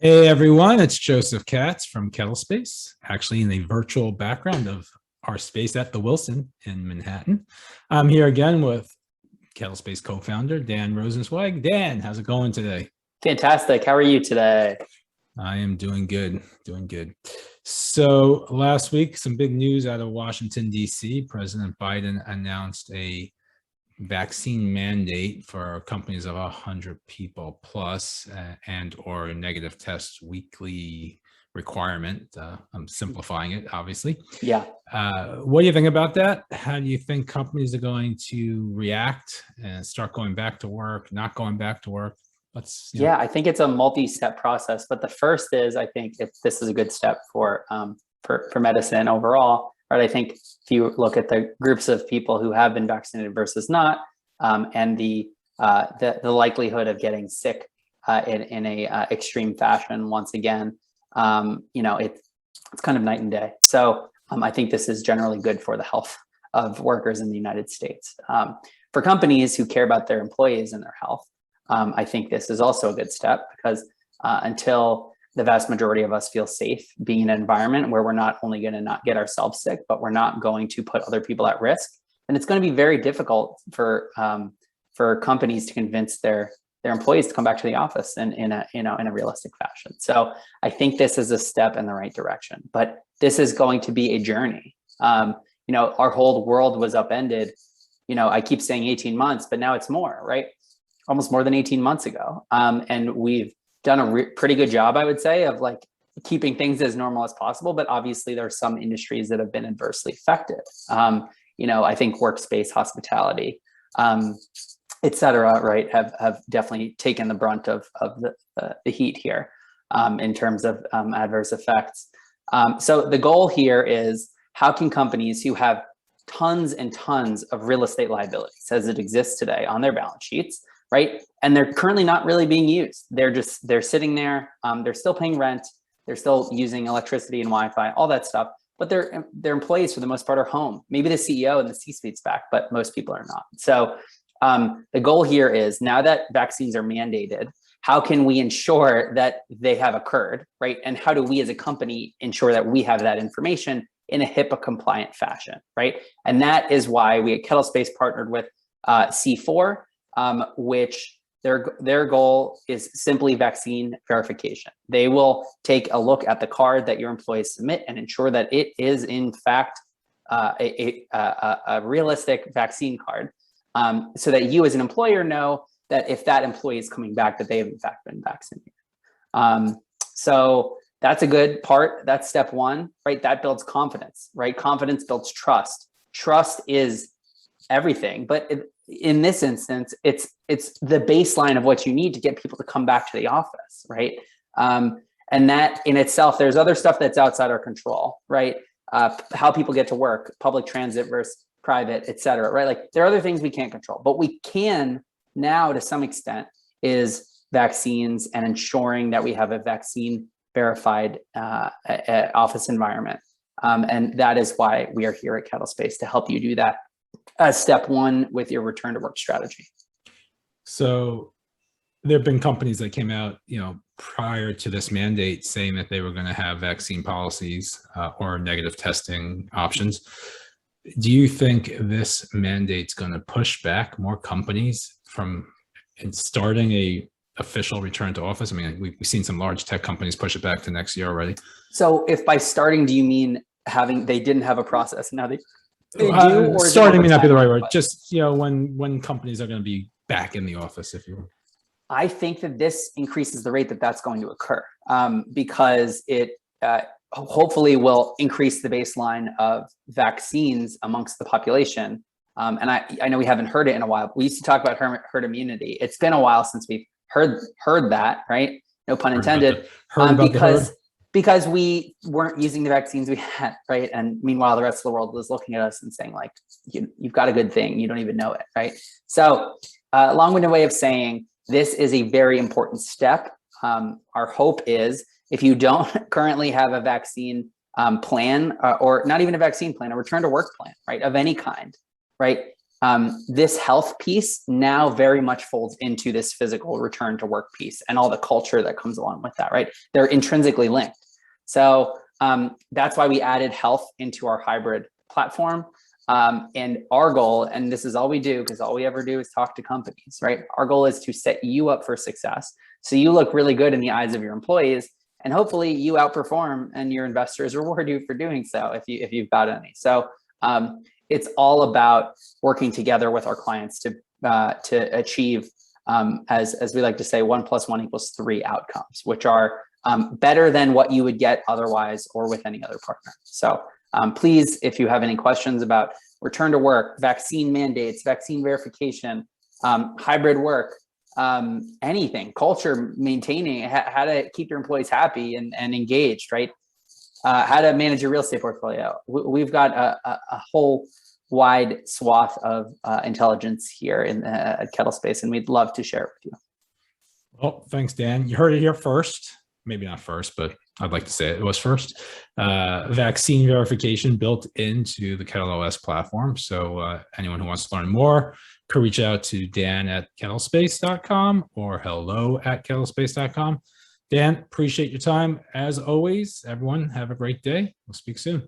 Hey everyone, it's Joseph Katz from Kettle Space, actually in the virtual background of our space at the Wilson in Manhattan. I'm here again with Kettle Space co-founder Dan Rosenzweig. Dan, how's it going today? Fantastic. How are you today? I am doing good, doing good. So last week, some big news out of Washington, D.C. President Biden announced a vaccine mandate for companies of 100 people plus and or negative test weekly requirement. I'm simplifying it, obviously. Yeah. What do you think about that? How do you think companies are going to react and start going back to work, not going back to work? Yeah, I think it's a multi-step process, but the first is I think if this is a good step for medicine overall, right? I think if you look at the groups of people who have been vaccinated versus not, and the likelihood of getting sick in a extreme fashion, once again, it's kind of night and day. So I think this is generally good for the health of workers in the United States. For companies who care about their employees and their health, I think this is also a good step because until the vast majority of us feel safe being in an environment where we're not only going to not get ourselves sick, but we're not going to put other people at risk, and it's going to be very difficult for companies to convince their employees to come back to the office in a realistic fashion. So I think this is a step in the right direction, but this is going to be a journey. Our whole world was upended. I keep saying 18 months, but now it's more, right? Almost more than 18 months ago. And we've done a pretty good job, I would say, of like keeping things as normal as possible. But obviously there are some industries that have been adversely affected. I think workspace, hospitality, et cetera, right, have definitely taken the brunt of the heat here in terms of adverse effects. So the goal here is how can companies who have tons and tons of real estate liabilities as it exists today on their balance sheets, right? And they're currently not really being used. They're sitting there. They're still paying rent. They're still using electricity and Wi-Fi, all that stuff. But their employees, for the most part, are home. Maybe the CEO and the C-suite's back, but most people are not. So the goal here is now that vaccines are mandated, how can we ensure that they have occurred, right? And how do we as a company ensure that we have that information in a HIPAA compliant fashion, right? And that is why we at Kettle Space partnered with C4, which their goal is simply vaccine verification. They will take a look at the card that your employees submit and ensure that it is in fact a realistic vaccine card, so that you as an employer know that if that employee is coming back, that they have in fact been vaccinated. So that's a good part. That's step one, right? That builds confidence, right? Confidence builds trust. Trust is everything, but in this instance, it's the baseline of what you need to get people to come back to the office, right? And that in itself, there's other stuff that's outside our control, right? How people get to work, public transit versus private, et cetera, right? Like there are other things we can't control, but we can now to some extent is vaccines and ensuring that we have a vaccine verified office environment. And that is why we are here at Kettle Space to help you do that as step one with your return to work strategy. So there have been companies that came out, prior to this mandate saying that they were going to have vaccine policies or negative testing options. Do you think this mandate's going to push back more companies from starting a official return to office? I mean, we've seen some large tech companies push it back to next year already. So if by starting, do you mean they didn't have a process? Now they do, or starting may not be the right word. Just, when companies are going to be back in the office, if you will. I think that this increases the rate that's going to occur because it hopefully will increase the baseline of vaccines amongst the population. And I know we haven't heard it in a while. We used to talk about herd immunity. It's been a while since we've heard that, right? No pun intended. Because we weren't using the vaccines we had, right? And meanwhile, the rest of the world was looking at us and saying like, you've got a good thing. You don't even know it, right? So long-winded way of saying this is a very important step. Our hope is if you don't currently have a vaccine plan or not even a vaccine plan, a return to work plan, right? Of any kind, right? this health piece now very much folds into this physical return to work piece and all the culture that comes along with that, right? They're intrinsically linked. So that's why we added health into our hybrid platform. And our goal, and this is all we do, because all we ever do is talk to companies, right? Our goal is to set you up for success. So you look really good in the eyes of your employees, and hopefully you outperform and your investors reward you for doing so if you've got any. So it's all about working together with our clients to achieve, as we like to say, 1 + 1 = 3 outcomes, which are better than what you would get otherwise or with any other partner. So please, if you have any questions about return to work, vaccine mandates, vaccine verification, hybrid work, anything, culture maintaining, how to keep your employees happy and engaged, right? How to manage your real estate portfolio. We've got a whole wide swath of intelligence here in Kettle Space, and we'd love to share it with you. Well, thanks, Dan. You heard it here first. Maybe not first, but I'd like to say it was first. Vaccine verification built into the KettleOS platform. So anyone who wants to learn more could reach out to Dan at kettlespace.com or hello at kettlespace.com. Dan, appreciate your time. As always, everyone, have a great day. We'll speak soon.